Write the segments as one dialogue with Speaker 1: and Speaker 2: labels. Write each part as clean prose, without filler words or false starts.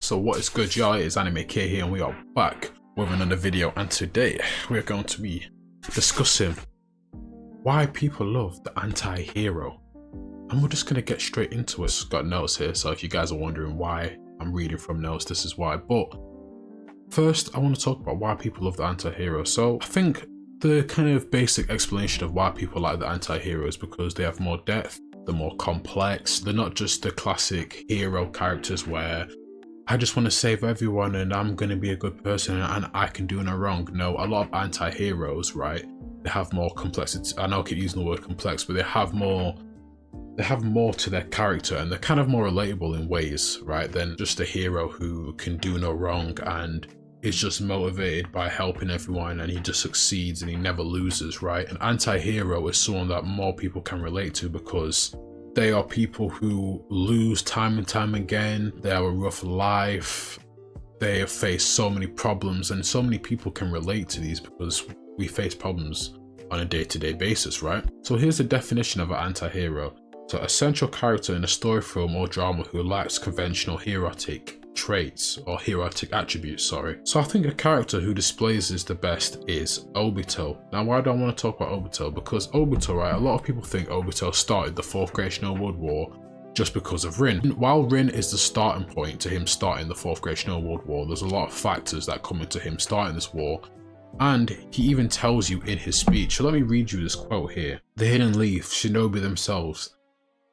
Speaker 1: So what is good, y'all? It is Anime K here and we are back with another video, and today we're going to be discussing why people love the anti-hero. And we're just going to get straight into it. Got notes here, so if you guys are wondering why I'm reading from notes, this is why. But first I want to talk about why people love the anti-hero. So I think the kind of basic explanation of why people like the anti-hero is because they have more depth, they're more complex, they're not just the classic hero characters where I just want to save everyone and I'm going to be a good person and I can do no wrong. No, a lot of anti-heroes, right, they have more complexity. I know I keep using the word complex, but they have more to their character and they're kind of more relatable in ways, right, than just a hero who can do no wrong and is just motivated by helping everyone and he just succeeds and he never loses, right? An anti-hero is someone that more people can relate to because they are people who lose time and time again. They have a rough life. They have faced so many problems, and so many people can relate to these because we face problems on a day-to-day basis, right? So here's the definition of an anti-hero. So a central character in a story, film or drama who lacks conventional heroic traits or heroic attributes, sorry. So I think a character who displays this the best is Obito. Now why do I want to talk about Obito? Because Obito, right, a lot of people think Obito started the Fourth Great Shinobi World War just because of Rin. While Rin is the starting point to him starting the Fourth Great Shinobi World War, there's a lot of factors that come into him starting this war, and he even tells you in his speech. So let me read you this quote here. The Hidden Leaf, Shinobi themselves,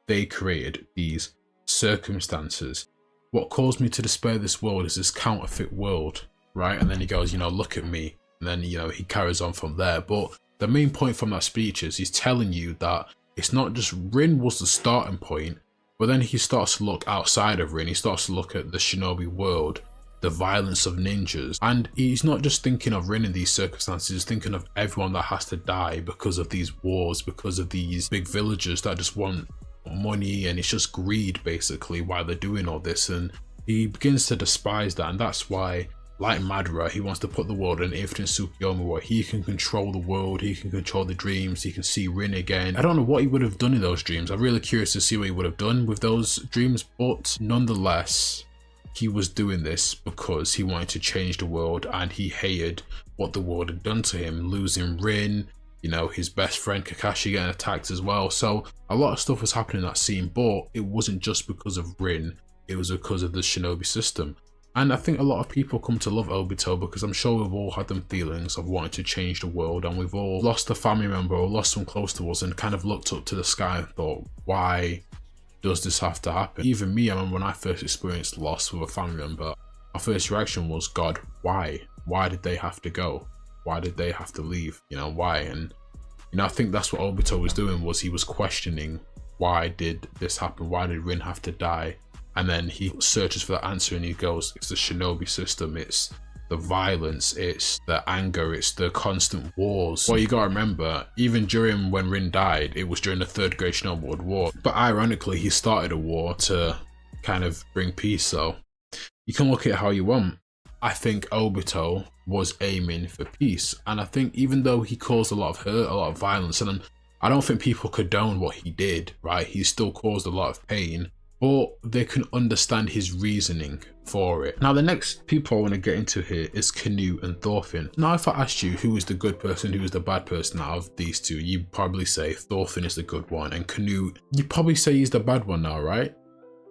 Speaker 1: they created these circumstances. What caused me to despair this world is this counterfeit world, right? And then he goes, you know, look at me. And then, you know, he carries on from there. But the main point from that speech is he's telling you that it's not just Rin was the starting point, but then he starts to look outside of Rin. He starts to look at the shinobi world, the violence of ninjas. And he's not just thinking of Rin in these circumstances, he's thinking of everyone that has to die because of these wars, because of these big villagers that just want money, and it's just greed basically why they're doing all this. And he begins to despise that, and that's why, like Madara, he wants to put the world in infinite Tsukuyomi where he can control the world, he can control the dreams, he can see Rin again. I don't know what he would have done in those dreams. I'm really curious to see what he would have done with those dreams, but nonetheless he was doing this because he wanted to change the world and he hated what the world had done to him, losing Rin, you know, his best friend Kakashi getting attacked as well. So a lot of stuff was happening in that scene, but it wasn't just because of Rin, it was because of the shinobi system. And I think a lot of people come to love Obito because I'm sure we've all had them feelings of wanting to change the world, and we've all lost a family member or lost someone close to us and kind of looked up to the sky and thought, why does this have to happen? Even me, I remember when I first experienced loss with a family member, my first reaction was, God, why? Why did they have to go? Why did they have to leave? You know, why? And you know, I think that's what Obito was doing, was he was questioning, why did this happen? Why did Rin have to die? And then he searches for that answer and he goes, it's the shinobi system, it's the violence, it's the anger, it's the constant wars. Well, you gotta remember, even during when Rin died, it was during the Third Great Shinobi World War. But ironically, he started a war to kind of bring peace. So you can look at it how you want. I think Obito was aiming for peace, and I think even though he caused a lot of hurt, a lot of violence, and I don't think people condone what he did, right? He still caused a lot of pain, but they can understand his reasoning for it. Now the next people I want to get into here is Canute and Thorfinn. Now if I asked you who is the good person, who is the bad person out of these two, you'd probably say Thorfinn is the good one, and Canute, you'd probably say he's the bad one now, right?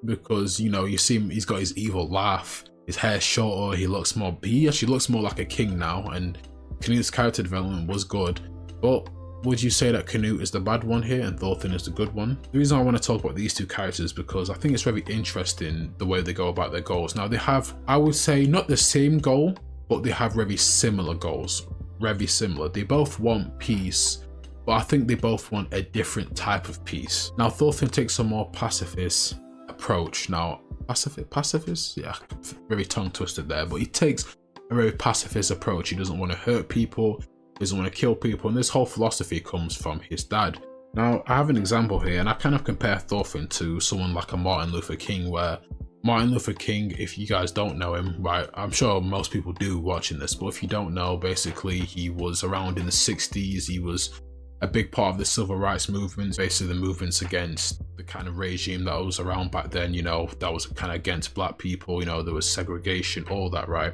Speaker 1: Because, you know, you see him, he's got his evil laugh, his hair's shorter, he actually looks more like a king now, and Canute's character development was good. But would you say that Canute is the bad one here and Thorfinn is the good one? The reason I want to talk about these two characters is because I think it's very interesting the way they go about their goals. Now they have, I would say, not the same goal, but they have very similar goals. Very similar. They both want peace, but I think they both want a different type of peace. Now Thorfinn takes a more pacifist approach. Now pacifist? Yeah, very tongue twisted there, but he takes a very pacifist approach. He doesn't want to hurt people, doesn't want to kill people, and this whole philosophy comes from his dad. Now I have an example here, and I kind of compare Thorfinn to someone like a Martin Luther King, where Martin Luther King, if you guys don't know him, right, I'm sure most people do watching this, but if you don't know, basically he was around in the 60s, he was a big part of the civil rights movement, basically the movements against the kind of regime that was around back then, you know, that was kind of against black people, you know, there was segregation, all that, right?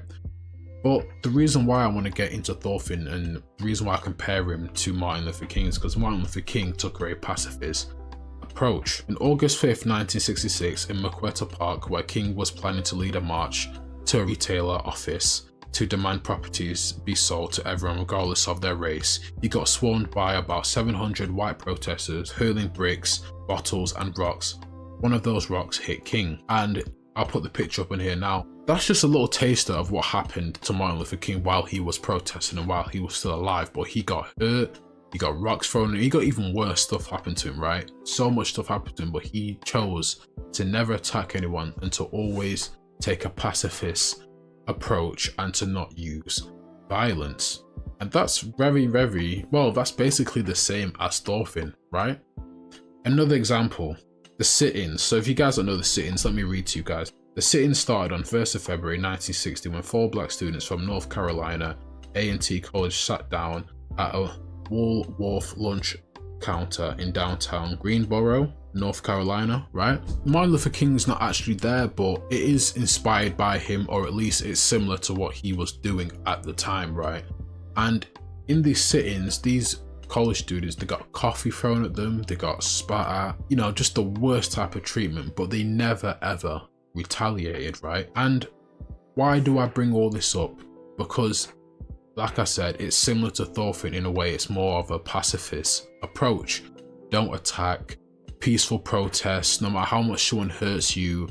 Speaker 1: But the reason why I want to get into Thorfinn and the reason why I compare him to Martin Luther King is because Martin Luther King took a very pacifist approach. On August 5th, 1966, in Marquetta Park, where King was planning to lead a march to a retailer office to demand properties be sold to everyone regardless of their race, he got swarmed by about 700 white protesters hurling bricks, bottles and rocks. One of those rocks hit King, and I'll put the picture up in here now. That's just a little taster of what happened to Martin Luther King while he was protesting and while he was still alive. But he got hurt, he got rocks thrown at him, he got even worse stuff happen to him, right? So much stuff happened to him, but he chose to never attack anyone and to always take a pacifist approach and to not use violence. And that's very, very, well, that's basically the same as Thorfinn, right? Another example, the sit-ins. So if you guys don't know the sit-ins, let me read to you guys. The sit-in started on 1st of February 1960 when 4 black students from North Carolina A&T College sat down at a Woolworth lunch counter in downtown Greensboro, North Carolina, right? Martin Luther King's not actually there, but it is inspired by him, or at least it's similar to what he was doing at the time, right? And in these sit-ins, these college students, they got coffee thrown at them, they got spat at, you know, just the worst type of treatment, but they never ever retaliated, right? And why do I bring all this up? Because like I said, it's similar to Thorfinn in a way. It's more of a pacifist approach. Don't attack, peaceful protest, no matter how much someone hurts you,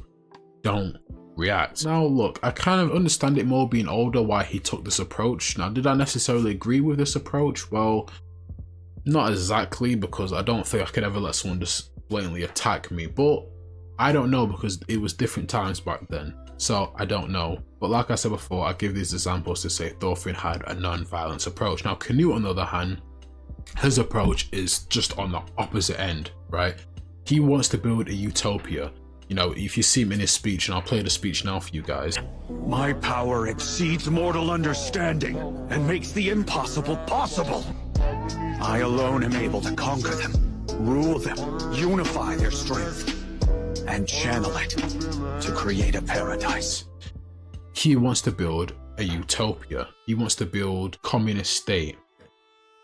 Speaker 1: don't react. Now look, I kind of understand it more being older why he took this approach. Now did I necessarily agree with this approach? Well, not exactly, because I don't think I could ever let someone just blatantly attack me, but I don't know because it was different times back then, so I don't know. But like I said before, I give these examples to say Thorfinn had a non-violence approach. Now Canute, on the other hand, his approach is just on the opposite end, right? He wants to build a utopia. You know, if you see him in his speech, and I'll play the speech now for you guys.
Speaker 2: My power exceeds mortal understanding and makes the impossible possible. I alone am able to conquer them, rule them, unify their strength, and channel it to create a paradise.
Speaker 1: He wants to build a utopia. He wants to build communist state.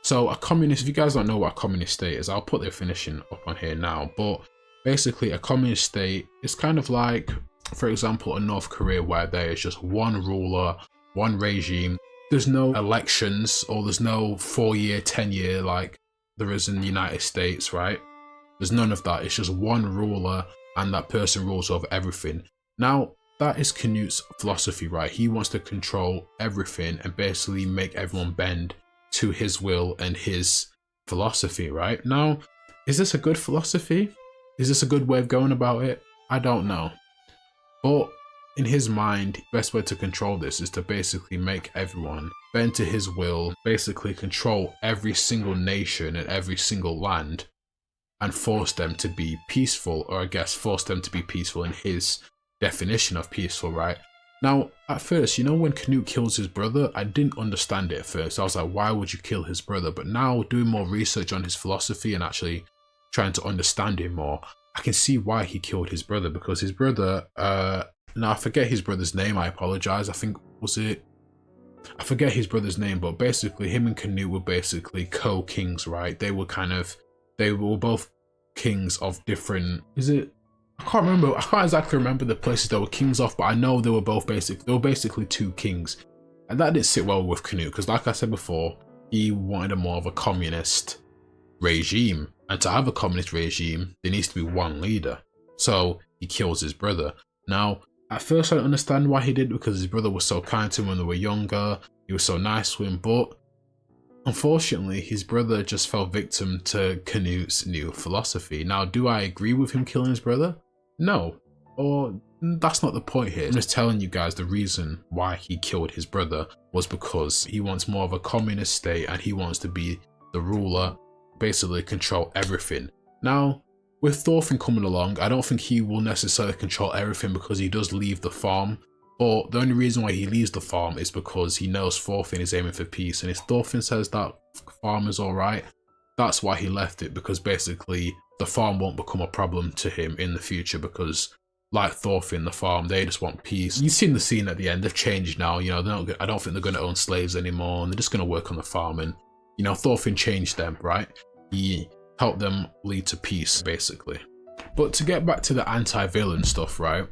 Speaker 1: So a communist, if you guys don't know what a communist state is, I'll put the definition up on here now. But basically a communist state is kind of like, for example, a North Korea where there is just one ruler, one regime. There's no elections or there's no 4-year, 10-year like there is in the United States, right? There's none of that. It's just one ruler and that person rules over everything. Now, that is Canute's philosophy, right? He wants to control everything and basically make everyone bend to his will and his philosophy, right? Now, is this a good philosophy? Is this a good way of going about it? I don't know. But in his mind, the best way to control this is to basically make everyone bend to his will, basically control every single nation and every single land and force them to be peaceful, or I guess force them to be peaceful in his definition of peaceful, right? Now, at first, you know, when Canute kills his brother, I didn't understand it at first. I was like, why would you kill his brother? But now, doing more research on his philosophy and actually trying to understand him more, I can see why he killed his brother, because his brother, now I forget his brother's name, I apologize. I think, I forget his brother's name, but basically him and Canute were basically co-kings, right? They were both kings of different, I can't exactly remember the places they were kings of, but I know they were basically two kings. And that didn't sit well with Canute, because like I said before, he wanted a more of a communist regime. And to have a communist regime, there needs to be one leader. So he kills his brother. Now, at first I don't understand why he did, because his brother was so kind to him when they were younger. He was so nice to him, but unfortunately, his brother just fell victim to Canute's new philosophy. Now, do I agree with him killing his brother? No, or that's not the point here. I'm just telling you guys the reason why he killed his brother was because he wants more of a communist state and he wants to be the ruler, basically control everything. Now, with Thorfinn coming along, I don't think he will necessarily control everything because he does leave the farm. But the only reason why he leaves the farm is because he knows Thorfinn is aiming for peace. And if Thorfinn says that farm is alright, that's why he left it, because basically the farm won't become a problem to him in the future, because like Thorfinn, the farm, they just want peace. You've seen the scene at the end, they've changed now, you know, I don't think they're going to own slaves anymore, and they're just going to work on the farm. And, you know, Thorfinn changed them, right? He helped them lead to peace, basically. But to get back to the anti-villain stuff, right?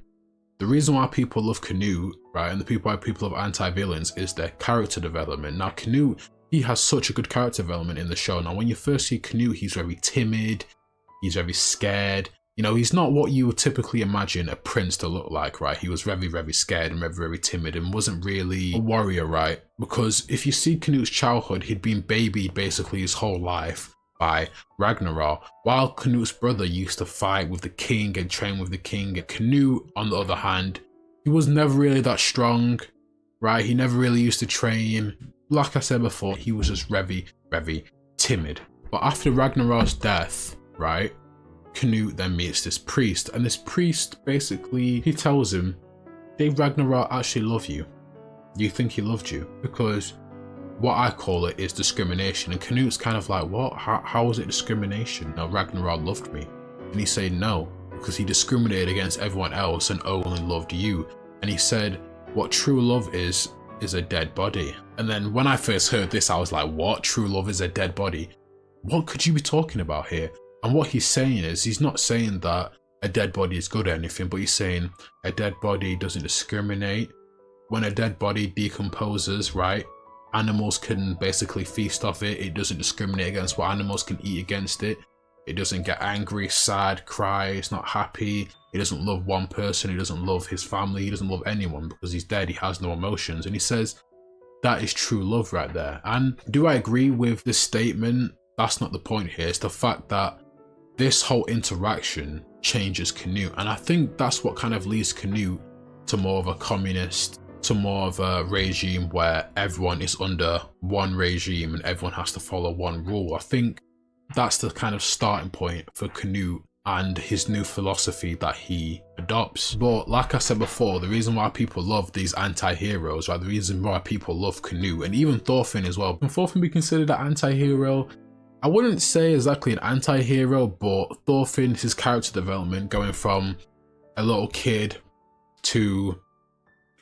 Speaker 1: The reason why people love Canute, right, and why people love anti-villains is their character development. Now, Canute, he has such a good character development in the show. Now, when you first see Canute, he's very timid, he's very scared. You know, he's not what you would typically imagine a prince to look like, right? He was very, very scared and very, very timid and wasn't really a warrior, right? Because if you see Canute's childhood, he'd been babied basically his whole life by Ragnar, while Canute's brother used to fight with the king and train with the king. Canute, on the other hand, he was never really that strong, right? He never really used to train. Like I said before, he was just very, very timid. But after Ragnar's death, right, Canute then meets this priest, and this priest basically, he tells him, did Ragnar actually love you? Do you think he loved you? Because what I call it is discrimination. And Canute's kind of like, what? How was it discrimination? No, Ragnar loved me. And he's saying no, because he discriminated against everyone else and only loved you. And he said, what true love is a dead body. And then when I first heard this, I was like, what? True love is a dead body? What could you be talking about here? And what he's saying is, he's not saying that a dead body is good or anything, but he's saying a dead body doesn't discriminate. When a dead body decomposes, right, animals can basically feast off it. It doesn't discriminate against what animals can eat against it. It doesn't get angry, sad, cry, it's not happy. It doesn't love one person, he doesn't love his family, he doesn't love anyone because he's dead, he has no emotions. And he says that is true love right there. And do I agree with this statement? That's not the point here. It's the fact that this whole interaction changes Canute. And I think that's what kind of leads Canute to more of a communist, to more of a regime where everyone is under one regime and everyone has to follow one rule. I think that's the kind of starting point for Canute and his new philosophy that he adopts. But like I said before, the reason why people love these anti-heroes, right, the reason why people love Canute and even Thorfinn as well. Can Thorfinn be considered an anti-hero? I wouldn't say exactly an anti-hero, but Thorfinn, his character development, going from a little kid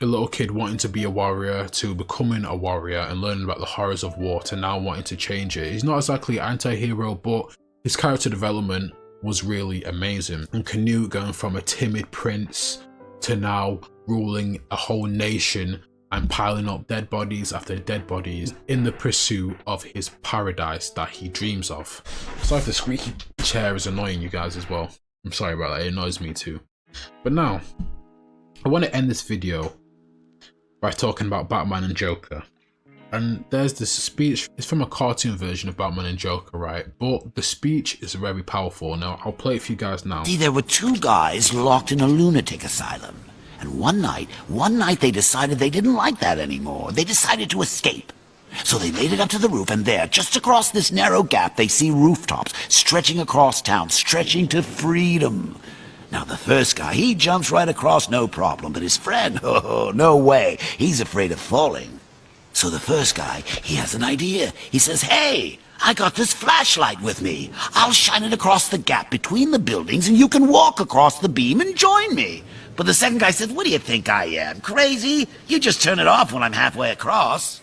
Speaker 1: wanting to be a warrior to becoming a warrior and learning about the horrors of war to now wanting to change it. He's not exactly an anti-hero, but his character development was really amazing. And Canute going from a timid prince to now ruling a whole nation and piling up dead bodies after dead bodies in the pursuit of his paradise that he dreams of. Sorry if the squeaky chair is annoying you guys as well. I'm sorry about that, it annoys me too. But now, I want to end this video by talking about Batman and Joker. And there's this speech, it's from a cartoon version of Batman and Joker, right? But the speech is very powerful. Now, I'll play it for you guys now.
Speaker 3: See, there were two guys locked in a lunatic asylum. And one night they decided they didn't like that anymore. They decided to escape. So they made it up to the roof, and there, just across this narrow gap, they see rooftops stretching across town, stretching to freedom. Now, the first guy, he jumps right across, no problem. But his friend, oh, no way. He's afraid of falling. So the first guy, he has an idea. He says, hey, I got this flashlight with me. I'll shine it across the gap between the buildings, and you can walk across the beam and join me. But the second guy says, what do you think I am, crazy? You just turn it off when I'm halfway across.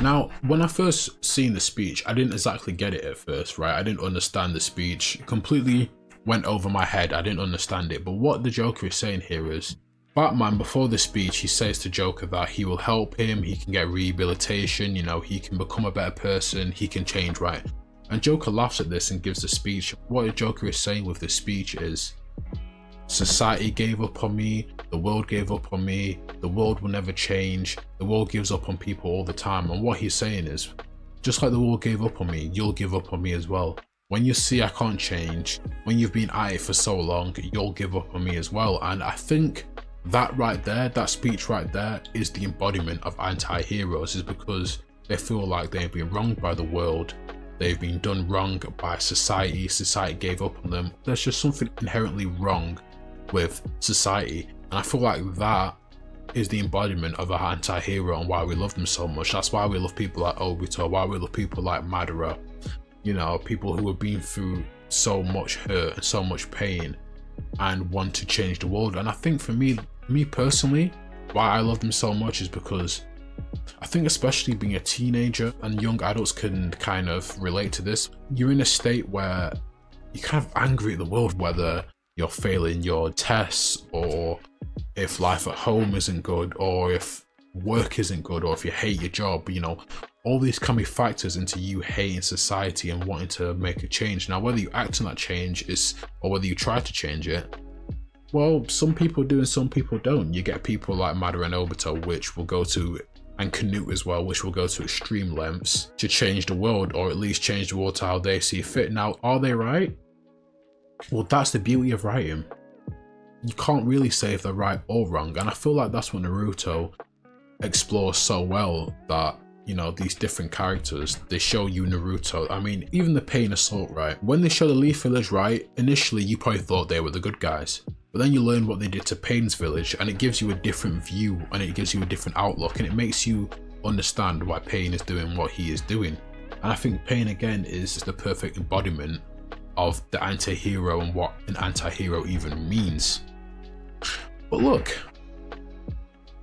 Speaker 1: Now, when I first seen the speech, I didn't exactly get it at first, right? I didn't understand the speech. It completely went over my head. I didn't understand it. But what the Joker is saying here is, Batman, before the speech, he says to Joker that he will help him, he can get rehabilitation, you know, he can become a better person, he can change, right? And Joker laughs at this and gives the speech. What the Joker is saying with this speech is, society gave up on me, the world gave up on me, the world will never change, the world gives up on people all the time. And what he's saying is, just like the world gave up on me, you'll give up on me as well. When you see I can't change, when you've been at it for so long, you'll give up on me as well. And I think that right there, that speech right there, is the embodiment of anti-heroes, is because they feel like they've been wronged by the world, they've been done wrong by society, society gave up on them. There's just something inherently wrong with society, and I feel like that is the embodiment of an anti-hero and why we love them so much. That's why we love people like Obito, why we love people like Madara, you know, people who have been through so much hurt and so much pain and want to change the world. And I think for me personally, why I love them so much is because I think, especially being a teenager, and young adults can kind of relate to this, you're in a state where you're kind of angry at the world, whether you're failing your tests, or if life at home isn't good, or if work isn't good, or if you hate your job. You know, all these can be factors into you hating society and wanting to make a change. Now, whether you act on that change or whether you try to change it, well, some people do and some people don't. You get people like Madara and Obito, which will go to, and Canute as well, which will go to extreme lengths to change the world, or at least change the world to how they see fit. Now, are they right? Well, that's the beauty of writing. You can't really say if they're right or wrong, and I feel like that's what Naruto explores so well, that, you know, these different characters, they show you Naruto. I mean, even the Pain Assault, right? When they show the Leaf Village, right, initially you probably thought they were the good guys. But then you learn what they did to Pain's village, and it gives you a different view, and it gives you a different outlook, and it makes you understand why Pain is doing what he is doing. And I think Pain, again, is the perfect embodiment of the anti-hero and what an anti-hero even means. But look,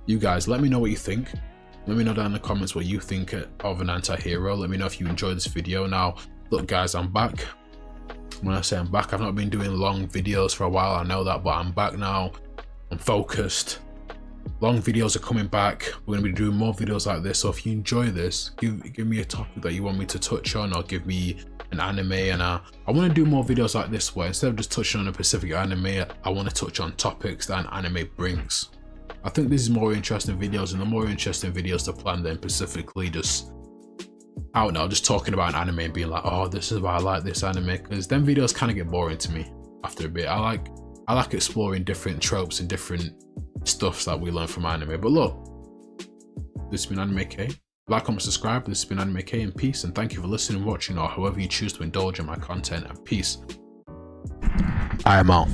Speaker 1: you guys, let me know what you think. Let me know down in the comments what you think of an anti-hero. Let me know if you enjoyed this video. Now, look guys, I'm back. When I say I'm back, I've not been doing long videos for a while, I know that, but I'm back now. I'm focused. Long videos are coming back. We're going to be doing more videos like this, so if you enjoy this, give me a topic that you want me to touch on, or give me an anime, and I want to do more videos like this where instead of just touching on a specific anime, I want to touch on topics that an anime brings. I think this is more interesting videos, and the more interesting videos to plan than specifically just, I don't know, just talking about an anime and being like, oh, this is why I like this anime, because then videos kind of get boring to me after a bit. I like exploring different tropes and different stuffs that we learn from anime. But look, this has been Anime K. Like, comment, subscribe. This has been Anime K, and peace, and thank you for listening, watching, or however you choose to indulge in my content, and peace. I am out.